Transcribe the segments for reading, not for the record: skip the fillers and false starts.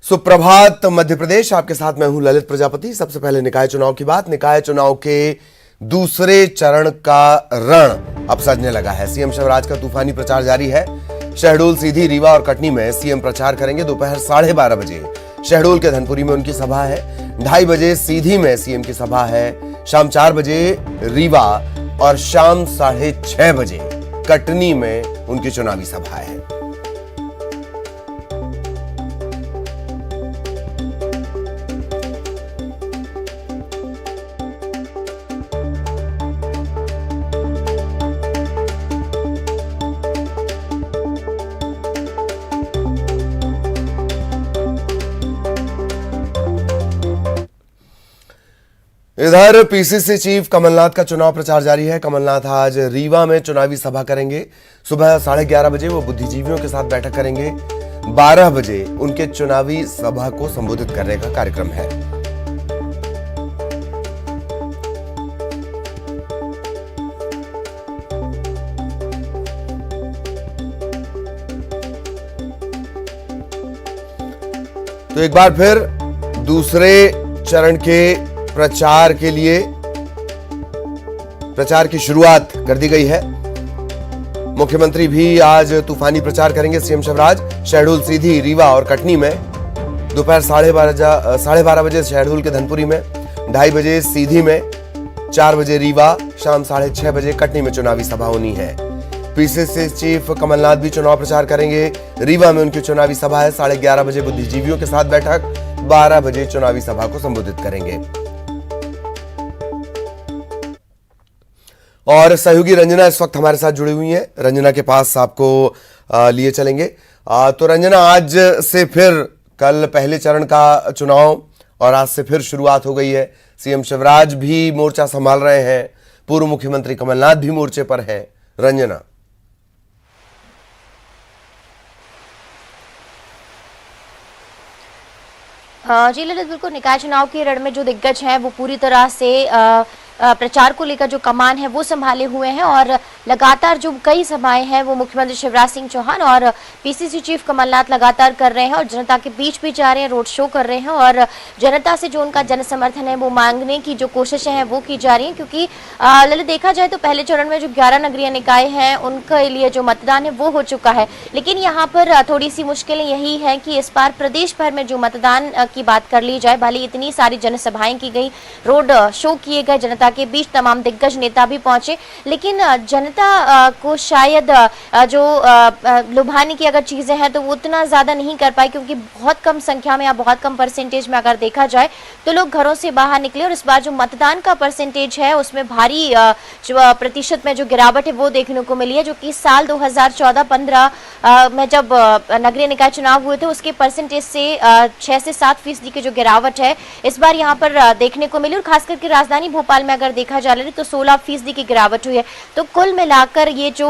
सुप्रभात मध्य प्रदेश, आपके साथ मैं हूं ललित प्रजापति। सबसे पहले निकाय चुनाव की बात। निकाय चुनाव के दूसरे चरण का रण अब सजने लगा है। सीएम शिवराज का तूफानी प्रचार जारी है। शहडोल, सीधी, रीवा और कटनी में सीएम प्रचार करेंगे। दोपहर 12:30 बजे शहडोल के धनपुरी में उनकी सभा है। 2:30 बजे सीधी में सीएम की सभा है। शाम 4 बजे रीवा और शाम 6:30 बजे कटनी में उनकी चुनावी सभा है। इधर पीसीसी चीफ कमलनाथ का चुनाव प्रचार जारी है। कमलनाथ आज रीवा में चुनावी सभा करेंगे। सुबह 11:30 बजे वो बुद्धिजीवियों के साथ बैठक करेंगे। 12 बजे उनके चुनावी सभा को संबोधित करने का कार्यक्रम है। तो एक बार फिर दूसरे चरण के प्रचार के लिए प्रचार की शुरुआत कर दी गई है। मुख्यमंत्री भी आज तूफानी प्रचार करेंगे। सीएम शिवराज शहडोल, सीधी, रीवा और कटनी में दोपहर 12:30 बजे शहडोल के धनपुरी में, 2:30 बजे सीधी में, 4 बजे रीवा, शाम 6:30 बजे कटनी में चुनावी सभा होनी है। पीसीसी चीफ कमलनाथ भी चुनाव प्रचार करेंगे। रीवा में उनकी चुनावी सभा है। 11:30 बजे बुद्धिजीवियों के साथ बैठक, 12 बजे चुनावी सभा को संबोधित करेंगे। और सहयोगी रंजना इस वक्त हमारे साथ जुड़ी हुई हैं। रंजना के पास आपको लिए चलेंगे। तो रंजना, आज से फिर कल पहले चरण का चुनाव और आज से फिर शुरुआत हो गई है। सीएम शिवराज भी मोर्चा संभाल रहे हैं, पूर्व मुख्यमंत्री कमलनाथ भी मोर्चे पर हैं। रंजना, जी ललित, बिल्कुल निकाय चुनाव के रण में जो दिग्गज हैं वो पूरी तरह से प्रचार को लेकर जो कमान है वो संभाले हुए हैं और लगातार जो कई सभाएं हैं वो मुख्यमंत्री शिवराज सिंह चौहान और पीसीसी चीफ कमलनाथ लगातार कर रहे हैं और जनता के बीच भी जा रहे हैं, रोड शो कर रहे हैं और जनता से जो उनका जन समर्थन है वो मांगने की जो कोशिशें हैं वो की जा रही हैं। क्योंकि ललित, देखा जाए तो पहले चरण में जो 11 नगरीय निकाय हैं उनके लिए जो मतदान है वो हो चुका है, लेकिन यहाँ पर थोड़ी सी मुश्किलें यही है कि इस बार प्रदेश भर में जो मतदान की बात कर ली जाए, भले इतनी सारी जनसभाएं की गई, रोड शो किए गए, जनता के बीच तमाम दिग्गज नेता भी पहुंचे, लेकिन जनता को शायद जो लुभाने की अगर चीजें हैं तो वो उतना ज्यादा नहीं कर पाई, क्योंकि बहुत कम संख्या में या बहुत कम परसेंटेज में अगर देखा जाए तो लोग घरों से बाहर निकले और इस बार जो मतदान का परसेंटेज है उसमें भारी प्रतिशत में जो गिरावट है वो देखने को मिली है, जो कि साल 2014-15 में जब नगरीय निकाय चुनाव हुए थे उसके परसेंटेज से 6 से 7% की जो गिरावट है इस बार यहाँ पर देखने को मिली। और खास करके राजधानी भोपाल में अगर देखा जा रहा है तो 16% की गिरावट हुई है। तो कुल मिलाकर ये जो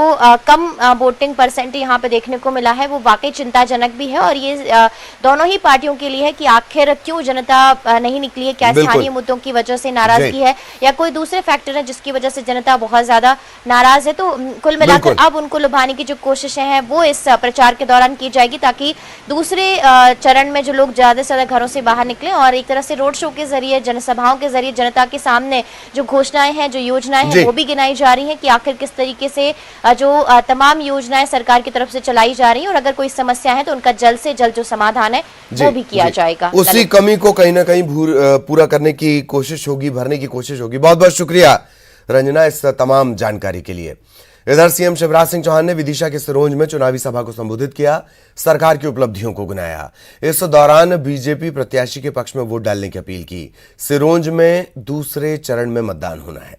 कम वोटिंग परसेंट यहाँ पे देखने को मिला है वो वाकई चिंताजनक भी है और ये दोनों ही पार्टियों के लिए है कि आखिर क्यों जनता नहीं निकली है, क्या स्थानीय मुद्दों की वजह से नाराजगी है या कोई दूसरे फैक्टर है जिसकी वजह से जनता बहुत ज्यादा नाराज है। तो कुल मिलाकर अब उनको लुभाने की जो कोशिशें हैं वो इस प्रचार के दौरान की जाएगी ताकि दूसरे चरण में जो लोग ज्यादा से ज्यादा घरों से बाहर निकले और एक तरह से रोड शो के जरिए, जनसभाओं के जरिए जनता के सामने जो घोषणाएं हैं, जो योजनाएं हैं वो भी गिनाई जा रही हैं कि आखिर किस तरीके से जो तमाम योजनाएं सरकार की तरफ से चलाई जा रही हैं और अगर कोई समस्या है तो उनका जल्द से जल्द जो समाधान है वो भी किया जाएगा। उसी कमी को कहीं ना कहीं पूरा करने की कोशिश होगी, भरने की कोशिश होगी। बहुत बहुत शुक्रिया रंजना इस तमाम जानकारी के लिए। इधर सीएम शिवराज सिंह चौहान ने विदिशा के सिरोंज में चुनावी सभा को संबोधित किया, सरकार की उपलब्धियों को गिनाया। इस दौरान बीजेपी प्रत्याशी के पक्ष में वोट डालने की अपील की। सिरोंज में दूसरे चरण में मतदान होना है।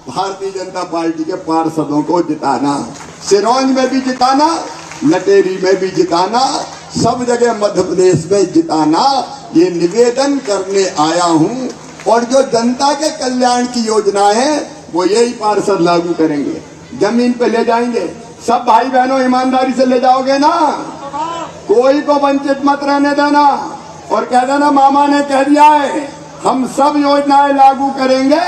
भारतीय जनता पार्टी के पार्षदों को जिताना, सिरोंज में भी जिताना, लटेरी में भी जिताना, सब जगह मध्य प्रदेश में जिताना, ये निवेदन करने आया हूं। और जो जनता के कल्याण की योजना है वो यही पार्षद लागू करेंगे, जमीन पे ले जाएंगे। सब भाई बहनों ईमानदारी से ले जाओगे ना, कोई को वंचित मत रहने देना और कह देना मामा ने कह दिया है हम सब योजनाएं लागू करेंगे,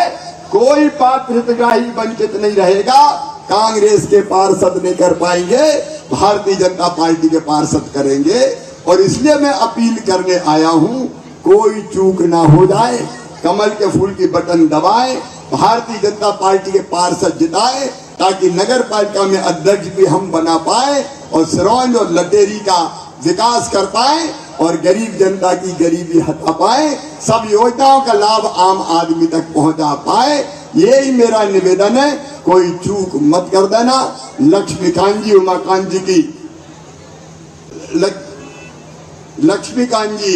कोई पात्र हितग्राही वंचित नहीं रहेगा। कांग्रेस के पार्षद नहीं कर पाएंगे, भारतीय जनता पार्टी के पार्षद करेंगे और इसलिए मैं अपील करने आया हूं, कोई चूक ना हो जाए, कमल के फूल की बटन दबाए, भारतीय जनता पार्टी के पार्षद जिताए, ताकि नगर पालिका में अध्यक्ष भी हम बना पाए और सिरोंज और लटेरी का विकास कर पाए और गरीब जनता की गरीबी हटा पाए, सब योजनाओं का लाभ आम आदमी तक पहुंचा पाए। यही मेरा निवेदन है, कोई चूक मत कर देना। लक्ष्मीकांत जी, उमाकांत जी की लक्ष्मीकांत जी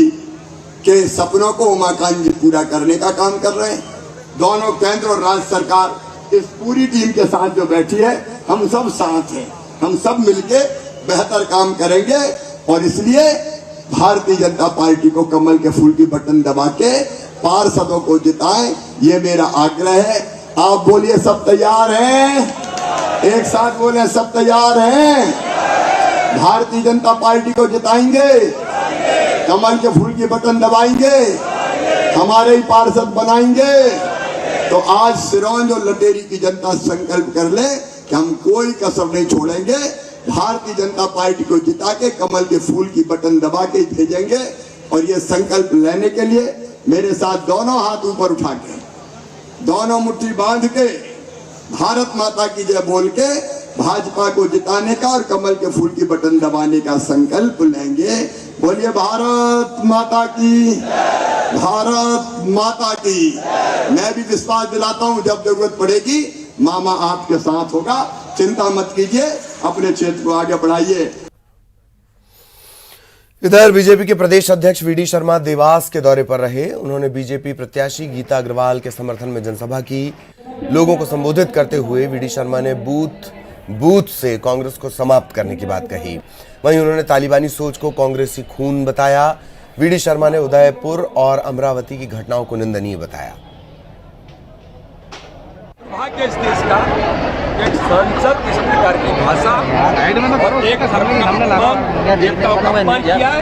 के सपनों को उमाकांत जी पूरा करने का काम कर रहे हैं। दोनों केंद्र और राज्य सरकार इस पूरी टीम के साथ जो बैठी है, हम सब साथ हैं, हम सब मिलके बेहतर काम करेंगे और इसलिए भारतीय जनता पार्टी को कमल के फूल की बटन दबा के पार्षदों को जिताएं, ये मेरा आग्रह है। आप बोलिए सब तैयार हैं? एक साथ बोले सब तैयार हैं? भारतीय जनता पार्टी को जिताएंगे, कमल के फूल की बटन दबाएंगे, हमारे ही पार्षद बनाएंगे। तो आज सिरोंज और लटेरी की जनता संकल्प कर ले कि हम कोई कसर नहीं छोड़ेंगे, भारतीय जनता पार्टी को जिता के कमल के फूल की बटन दबा के भेजेंगे। और ये संकल्प लेने के लिए मेरे साथ दोनों हाथ ऊपर उठा के, दोनों मुट्ठी बांध के, भारत माता की जय बोल के भाजपा को जिताने का और कमल के फूल की बटन दबाने का संकल्प लेंगे। बोलिए भारत माता की, भारत माता की। मैं भी विश्वास दिलाता हूं, जब जरूरत पड़ेगी मामा आपके साथ होगा, चिंता मत कीजिए, अपने क्षेत्र को आगे बढ़ाइए। इधर बीजेपी के प्रदेश अध्यक्ष वीडी शर्मा देवास के दौरे पर रहे। उन्होंने बीजेपी प्रत्याशी गीता अग्रवाल के समर्थन में जनसभा की। लोगों को संबोधित करते हुए वीडी शर्मा ने बूथ से कांग्रेस को समाप्त करने की बात कही। वहीं उन्होंने तालिबानी सोच को कांग्रेसी खून बताया। वीडी शर्मा ने उदयपुर और अमरावती की घटनाओं को निंदनीय बताया। भाग्य इस देश का एक संसद इस प्रकार की भाषा और एक धर्म का देवताओं का अपमान किया है,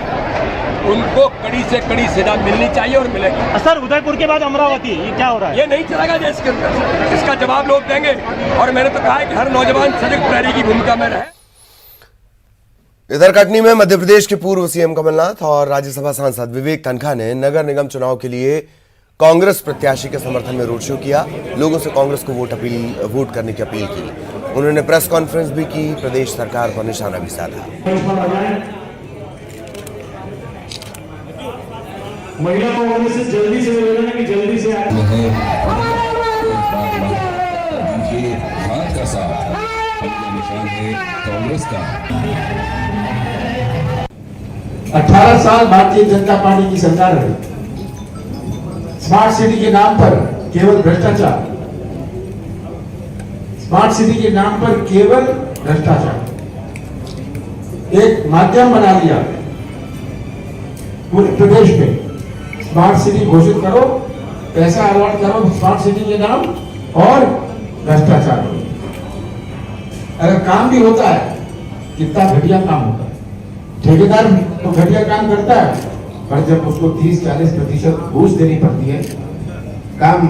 उनको कड़ी से कड़ी सजा मिलनी चाहिए और मिलेगी। सर, उदयपुर के बाद अमरावती, ये क्या हो रहा है? ये नहीं चलेगा देश के अंदर, इसका जवाब लोग देंगे। और मैंने तो कहा है कि हर नौजवान सजग प्रहरी की भूमिका में रहे। इधर कटनी में मध्य प्रदेश के पूर्व सीएम कमलनाथ और राज्यसभा सांसद विवेक तनखा ने नगर निगम चुनाव के लिए कांग्रेस प्रत्याशी के समर्थन में रोड शो किया। लोगों से कांग्रेस को वोट करने की अपील की। उन्होंने प्रेस कॉन्फ्रेंस भी की, प्रदेश सरकार पर निशाना भी साधा। महिला कांग्रेस से जल्दी से जल्दी से हाथ का साथ निशान है कांग्रेस का। 18 साल भारतीय जनता पार्टी की सरकार है। स्मार्ट सिटी के नाम पर केवल भ्रष्टाचार, स्मार्ट सिटी के नाम पर केवल भ्रष्टाचार, एक माध्यम बना दिया पूरे प्रदेश में। स्मार्ट सिटी घोषित करो, पैसा अलॉट करो स्मार्ट सिटी के नाम और भ्रष्टाचार करो। अगर काम भी होता है, कितना घटिया काम होता है। ठेकेदार तो घटिया काम करता है, पर जब उसको 30-40% घूस देनी पड़ती है काम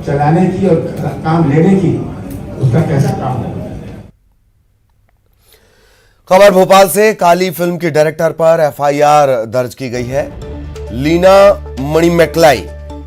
चलाने की और काम लेने की, उसका कैसा काम होगा। खबर भोपाल से, काली फिल्म की डायरेक्टर पर एफआईआर दर्ज की गई है। लीना मणिमेकलाई,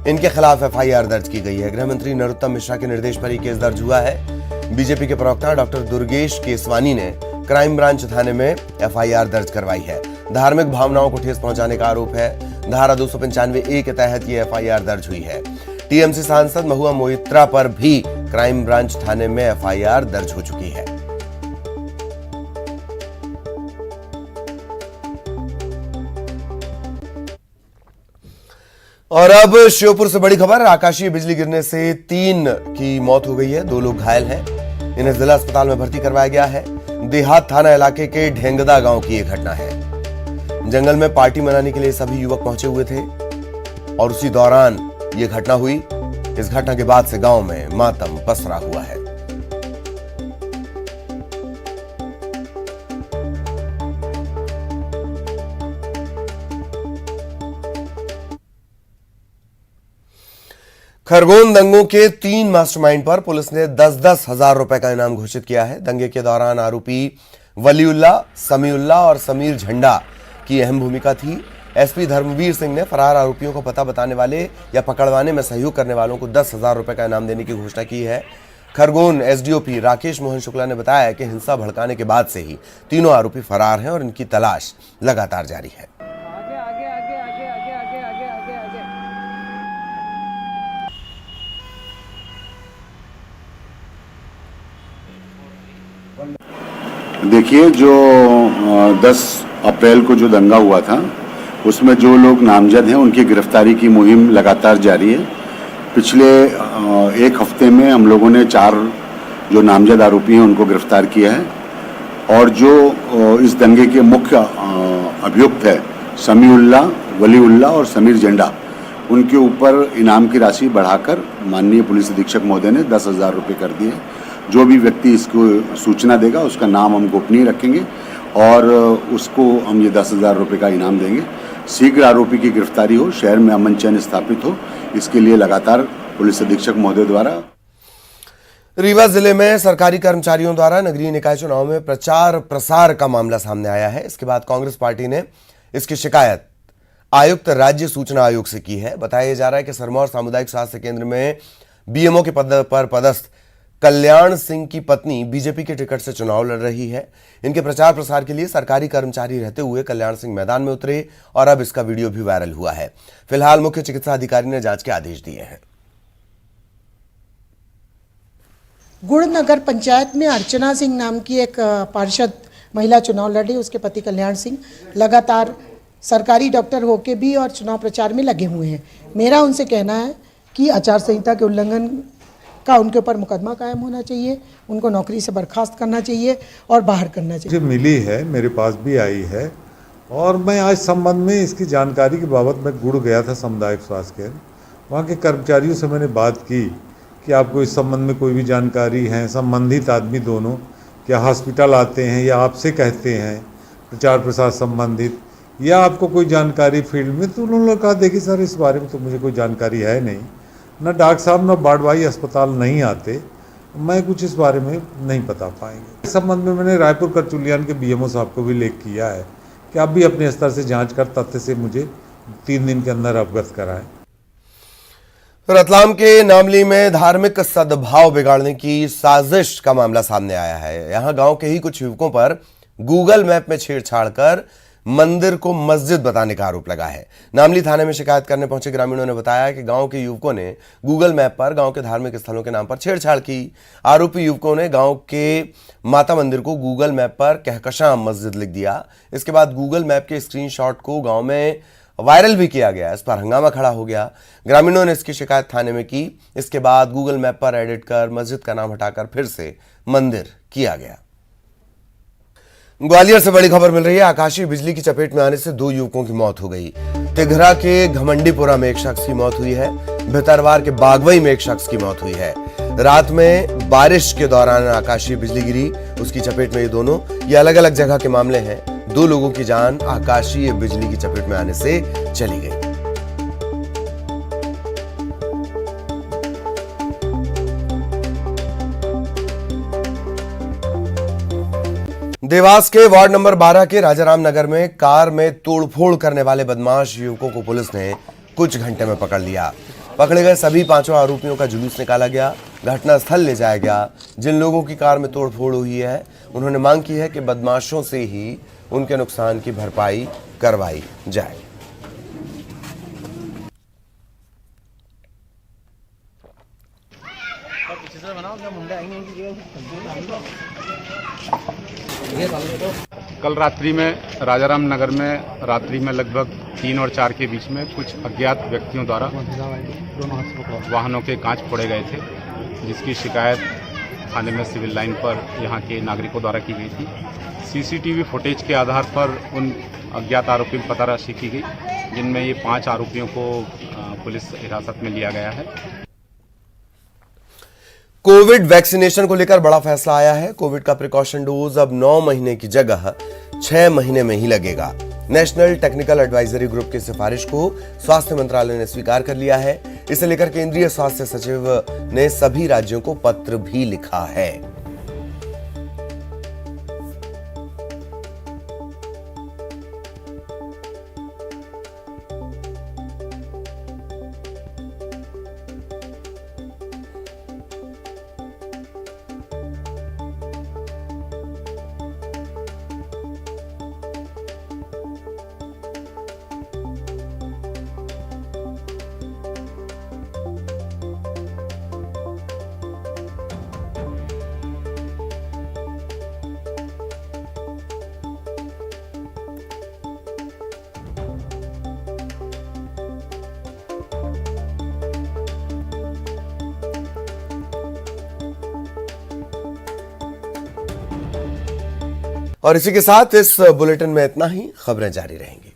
इनके खिलाफ एफआईआर दर्ज की गई है। गृह मंत्री नरोत्तम मिश्रा के निर्देश पर यह केस दर्ज हुआ है। बीजेपी के प्रवक्ता डॉक्टर दुर्गेश केसवानी ने क्राइम ब्रांच थाने में एफआईआर दर्ज करवाई है। धार्मिक भावनाओं को ठेस पहुंचाने का आरोप है। धारा 295A के तहत यह एफआईआर दर्ज हुई है। टीएमसी सांसद महुआ मोइत्रा पर भी क्राइम ब्रांच थाने में एफआईआर दर्ज हो चुकी है। और अब श्योपुर से बड़ी खबर, आकाशीय बिजली गिरने से 3 की मौत हो गई है, 2 लोग घायल हैं। इन्हें जिला अस्पताल में भर्ती करवाया गया है। देहात थाना इलाके के ढेंगदा गांव की यह घटना है। जंगल में पार्टी मनाने के लिए सभी युवक पहुंचे हुए थे और उसी दौरान यह घटना हुई। इस घटना के बाद से गांव में मातम पसरा हुआ है। खरगोन दंगों के 3 मास्टरमाइंड पर पुलिस ने 10-10 हजार रुपए का इनाम घोषित किया है। दंगे के दौरान आरोपी वलीउल्लाह, समीउल्लाह और समीर झंडा की अहम भूमिका थी। एसपी धर्मवीर सिंह ने फरार आरोपियों को पता बताने वाले या पकड़वाने में सहयोग करने वालों को 10,000 रुपए का इनाम देने की घोषणा की है। खरगोन एसडीओपी राकेश मोहन शुक्ला ने बताया कि हिंसा भड़काने के बाद से ही तीनों आरोपी फरार हैं और इनकी तलाश लगातार जारी है। देखिए, जो 10 अप्रैल को जो दंगा हुआ था उसमें जो लोग नामजद हैं उनकी गिरफ्तारी की मुहिम लगातार जारी है। पिछले एक हफ्ते में हम लोगों ने 4 जो नामजद आरोपी हैं उनको गिरफ्तार किया है और जो इस दंगे के मुख्य अभियुक्त है समीउल्लाह, वलीउल्लाह और समीर जंडा, उनके ऊपर इनाम की राशि बढ़ाकर माननीय पुलिस अधीक्षक महोदय ने 10,000 रुपये कर दिए। जो भी व्यक्ति इसको सूचना देगा उसका नाम हम गोपनीय रखेंगे और उसको हम ये 10,000 रुपये का इनाम देंगे। शीघ्र आरोपी की गिरफ्तारी हो, शहर में अमन चैन स्थापित हो, इसके लिए लगातार पुलिस अधीक्षक महोदय द्वारा। रीवा जिले में सरकारी कर्मचारियों द्वारा नगरीय निकाय चुनाव में प्रचार प्रसार का मामला सामने आया है। इसके बाद कांग्रेस पार्टी ने इसकी शिकायत आयुक्त राज्य सूचना आयोग से की है। बताया जा रहा है कि सरमौर सामुदायिक स्वास्थ्य केंद्र में बीएमओ के पद पर पदस्थ कल्याण सिंह की पत्नी बीजेपी के टिकट से चुनाव लड़ रही है। इनके प्रचार प्रसार के लिए सरकारी कर्मचारी रहते हुए कल्याण सिंह मैदान में उतरे और अब इसका वीडियो भी वायरल हुआ है। फिलहाल मुख्य चिकित्सा अधिकारी ने जांच के आदेश दिए हैं। गुड़ नगर पंचायत में अर्चना सिंह नाम की एक पार्षद महिला चुनाव लड़ी। उसके पति कल्याण सिंह लगातार सरकारी डॉक्टर होके भी और चुनाव प्रचार में लगे हुए हैं। मेरा उनसे कहना है कि आचार संहिता के उल्लंघन का उनके ऊपर मुकदमा कायम होना चाहिए, उनको नौकरी से बर्खास्त करना चाहिए और बाहर करना चाहिए। मुझे मिली है, मेरे पास भी आई है और मैं आज संबंध में इसकी जानकारी के बाबत मैं गुड़ गया था सामुदायिक स्वास्थ्य केंद्र। वहाँ के कर्मचारियों से मैंने बात की कि आपको इस संबंध में कोई भी जानकारी है, संबंधित आदमी दोनों क्या हॉस्पिटल आते हैं या आपसे कहते हैं प्रचार प्रसार संबंधित या आपको कोई जानकारी फील्ड में, तो उन्होंने कहा देखिए सर इस बारे में तो मुझे कोई जानकारी है नहीं, न डॉक्टर साहब न बाड़वाई अस्पताल नहीं आते, मैं कुछ इस बारे में नहीं बता पाएंगे। इस संबंध में मैंने रायपुर करचुलियान के बीएमओ साहब को भी लेख किया है कि आप भी अपने स्तर से जांच कर तथ्य से मुझे 3 दिन के अंदर अवगत कराएं। रतलाम के नामली में धार्मिक सद्भाव बिगाड़ने की साजिश का मामला सामने आया है। यहां गांव के ही कुछ युवकों पर गूगल मैप में छेड़छाड़ कर मंदिर को मस्जिद बताने का आरोप लगा है। नामली थाने में शिकायत करने पहुंचे ग्रामीणों ने बताया कि गांव के युवकों ने गूगल मैप पर गांव के धार्मिक स्थलों के नाम पर छेड़छाड़ की। आरोपी युवकों ने गांव के माता मंदिर को गूगल मैप पर कहकशां मस्जिद लिख दिया। इसके बाद गूगल मैप के स्क्रीनशॉट को गांव में वायरल भी किया गया। इस पर हंगामा खड़ा हो गया। ग्रामीणों ने इसकी शिकायत थाने में की। इसके बाद गूगल मैप पर एडिट कर मस्जिद का नाम हटाकर फिर से मंदिर किया गया। ग्वालियर से बड़ी खबर मिल रही है। आकाशीय बिजली की चपेट में आने से 2 युवकों की मौत हो गई। तिघरा के घमंडीपुरा में एक शख्स की मौत हुई है। भितरवार के बागवई में एक शख्स की मौत हुई है। रात में बारिश के दौरान आकाशीय बिजली गिरी, उसकी चपेट में ये दोनों। ये अलग अलग जगह के मामले हैं। 2 लोगों की जान आकाशीय बिजली की चपेट में आने से चली गई। देवास के वार्ड नंबर 12 के राजाराम नगर में कार में तोड़फोड़ करने वाले बदमाश युवकों को पुलिस ने कुछ घंटे में पकड़ लिया। पकड़े गए सभी 5 आरोपियों का जुलूस निकाला गया, घटनास्थल ले जाया गया। जिन लोगों की कार में तोड़फोड़ हुई है उन्होंने मांग की है कि बदमाशों से ही उनके नुकसान की भरपाई करवाई जाए। कल रात्रि में राजाराम नगर में रात्रि में लगभग 3 और 4 के बीच में कुछ अज्ञात व्यक्तियों द्वारा वाहनों के कांच फोड़े गए थे, जिसकी शिकायत थाने में सिविल लाइन पर यहां के नागरिकों द्वारा की गई थी। सीसीटीवी फुटेज के आधार पर उन अज्ञात आरोपियों की पताराशी की गई, जिनमें ये 5 आरोपियों को पुलिस हिरासत में लिया गया है। कोविड वैक्सीनेशन को लेकर बड़ा फैसला आया है। कोविड का प्रिकॉशन डोज अब 9 महीने की जगह 6 महीने में ही लगेगा। नेशनल टेक्निकल एडवाइजरी ग्रुप की सिफारिश को स्वास्थ्य मंत्रालय ने स्वीकार कर लिया है। इसे लेकर केंद्रीय स्वास्थ्य सचिव ने सभी राज्यों को पत्र भी लिखा है। और इसी के साथ इस बुलेटिन में इतना ही। खबरें जारी रहेंगी।